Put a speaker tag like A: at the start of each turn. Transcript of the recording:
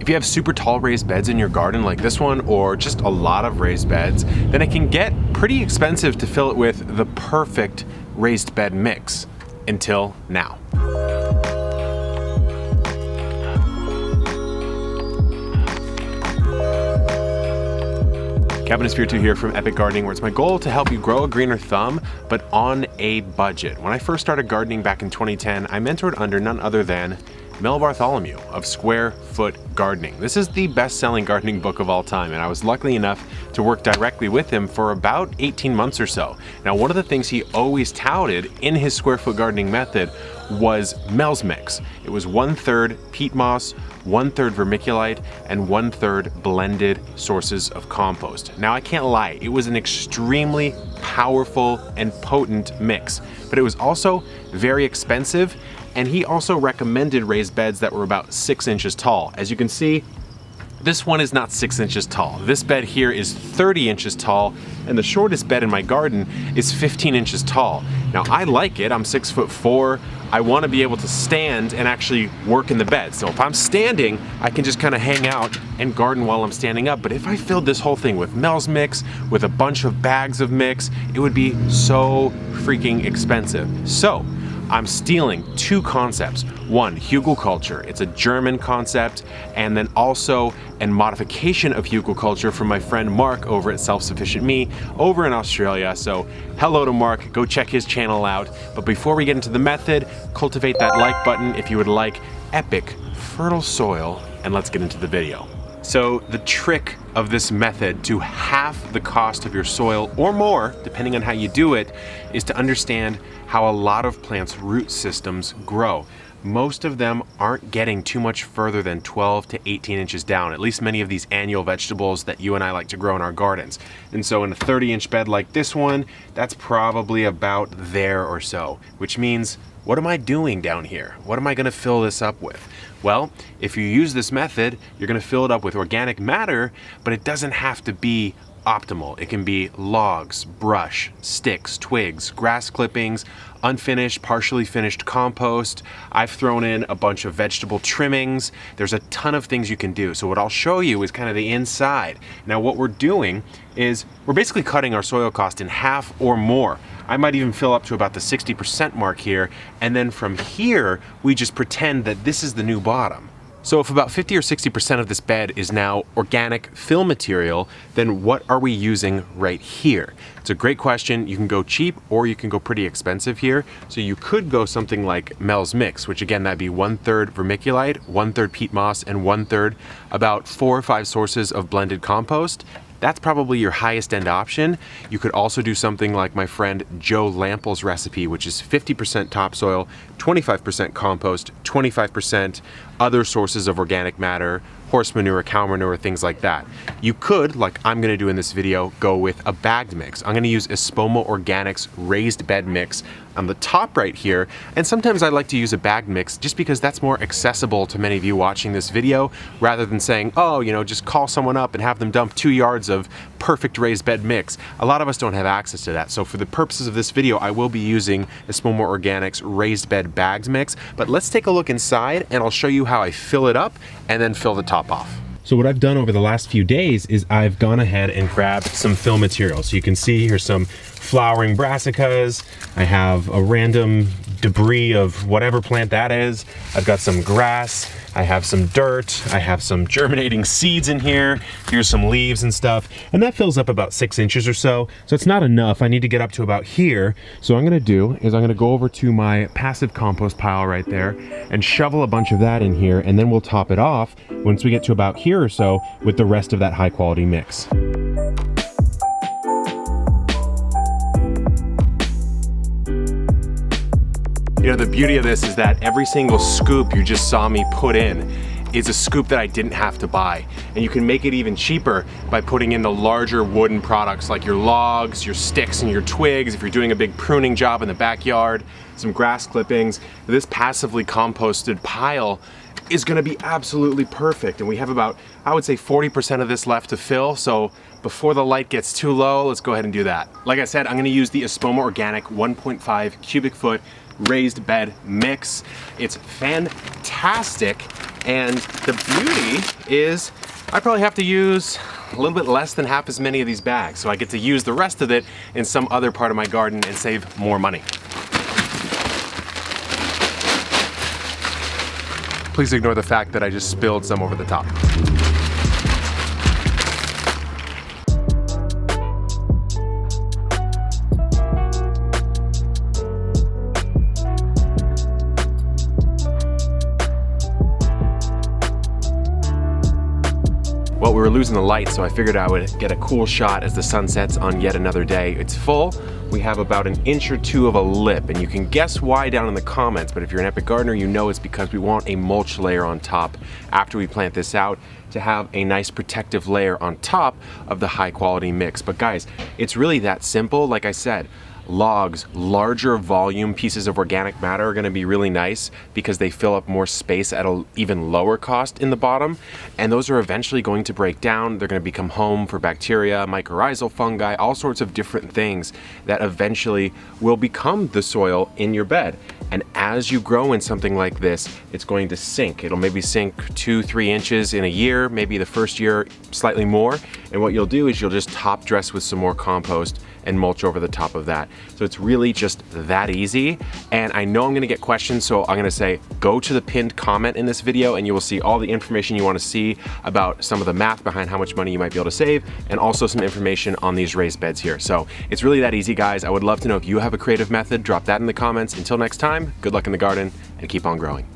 A: If you have super tall raised beds in your garden like this one, or just a lot of raised beds, then it can get pretty expensive to fill it with the perfect raised bed mix, until now. Kevin Espiritu here from Epic Gardening, where it's my goal to help you grow a greener thumb, but on a budget. When I first started gardening back in 2010, I mentored under none other than Mel Bartholomew of Square Foot Gardening. This is the best-selling gardening book of all time, and I was lucky enough to work directly with him for about 18 months or so. Now, one of the things he always touted in his Square Foot Gardening method was Mel's mix. It was 1/3 peat moss, 1/3 vermiculite, and 1/3 blended sources of compost. Now, I can't lie, it was an extremely powerful and potent mix, but it was also very expensive, and he also recommended raised beds that were about 6 inches tall. As you can see, this one is not 6 inches tall. This bed here is 30 inches tall, and the shortest bed in my garden is 15 inches tall. Now, I like it. I'm 6'4". I want to be able to stand and actually work in the bed. So if I'm standing, I can just kind of hang out and garden while I'm standing up. But if I filled this whole thing with Mel's mix, with a bunch of bags of mix, it would be so freaking expensive. So I'm stealing two concepts. One, hugelkultur. It's a German concept, and then also a modification of hugelkultur from my friend Mark over at Self-Sufficient Me over in Australia. So hello to Mark, go check his channel out. But before we get into the method, cultivate that like button if you would like epic fertile soil, and let's get into the video. So the trick of this method to half the cost of your soil or more, depending on how you do it, is to understand how a lot of plants' root systems grow. Most of them aren't getting too much further than 12 to 18 inches down, at least many of these annual vegetables that you and I like to grow in our gardens. And so in a 30-inch bed like this one, that's probably about there or so, which means, what am I doing down here? What am I gonna fill this up with? Well, if you use this method, you're gonna fill it up with organic matter, but it doesn't have to be optimal. It can be logs, brush, sticks, twigs, grass clippings, unfinished, partially finished compost. I've thrown in a bunch of vegetable trimmings. There's a ton of things you can do. So what I'll show you is kind of the inside. Now what we're doing is we're basically cutting our soil cost in half or more. I might even fill up to about the 60% mark here, and then from here, we just pretend that this is the new bottom. So if about 50 or 60% of this bed is now organic fill material, then what are we using right here? It's a great question. You can go cheap or you can go pretty expensive here. So you could go something like Mel's Mix, which again, that'd be 1/3 vermiculite, 1/3 peat moss, and 1/3 about 4 or 5 sources of blended compost. That's probably your highest end option. You could also do something like my friend Joe Lample's recipe, which is 50% topsoil, 25% compost, 25% other sources of organic matter, horse manure, cow manure, things like that. You could, like I'm gonna do in this video, go with a bagged mix. I'm gonna use Espoma Organic's Raised Bed mix on the top right here, and sometimes I like to use a bagged mix just because that's more accessible to many of you watching this video, rather than saying, oh, you know, just call someone up and have them dump 2 yards of perfect raised bed mix. A lot of us don't have access to that. So for the purposes of this video, I will be using Espoma Organic's Raised Bed bagged mix, but let's take a look inside and I'll show you how I fill it up and then fill the top off. So what I've done over the last few days is I've gone ahead and grabbed some fill material. So you can see here's some flowering brassicas. I have a random debris of whatever plant that is. I've got some grass. I have some dirt. I have some germinating seeds in here. Here's some leaves and stuff. And that fills up about 6 inches or so. So it's not enough. I need to get up to about here. So what I'm gonna do is I'm gonna go over to my passive compost pile right there and shovel a bunch of that in here, and then we'll top it off once we get to about here or so with the rest of that high quality mix. You know, the beauty of this is that every single scoop you just saw me put in is a scoop that I didn't have to buy. And you can make it even cheaper by putting in the larger wooden products like your logs, your sticks, and your twigs. If you're doing a big pruning job in the backyard, some grass clippings, this passively composted pile is gonna be absolutely perfect. And we have about, I would say 40% of this left to fill. So before the light gets too low, let's go ahead and do that. Like I said, I'm gonna use the Espoma Organic 1.5 cubic foot raised bed mix. It's fantastic And the beauty is I probably have to use a little bit less than half as many of these bags, so I get to use the rest of it in some other part of my garden and save more money. Please ignore the fact that I just spilled some over the top. Well, we were losing the light, so I figured I would get a cool shot as the sun sets on yet another day. It's full. We have about an inch or two of a lip, and you can guess why down in the comments, but if you're an Epic Gardener, you know it's because we want a mulch layer on top after we plant this out to have a nice protective layer on top of the high quality mix. But guys, it's really that simple. Like I said, logs, larger volume pieces of organic matter are going to be really nice because they fill up more space at an even lower cost in the bottom, and those are eventually going to break down. They're going to become home for bacteria, mycorrhizal fungi, all sorts of different things that eventually will become the soil in your bed. And as you grow in something like this, it's going to sink. It'll maybe sink 2-3 inches in a year, maybe the first year slightly more. And what you'll do is you'll just top dress with some more compost and mulch over the top of that. So it's really just that easy. And I know I'm gonna get questions, so I'm gonna say, go to the pinned comment in this video and you will see all the information you wanna see about some of the math behind how much money you might be able to save, and also some information on these raised beds here. So it's really that easy, guys. I would love to know if you have a creative method. Drop that in the comments. Until next time, good luck in the garden and keep on growing.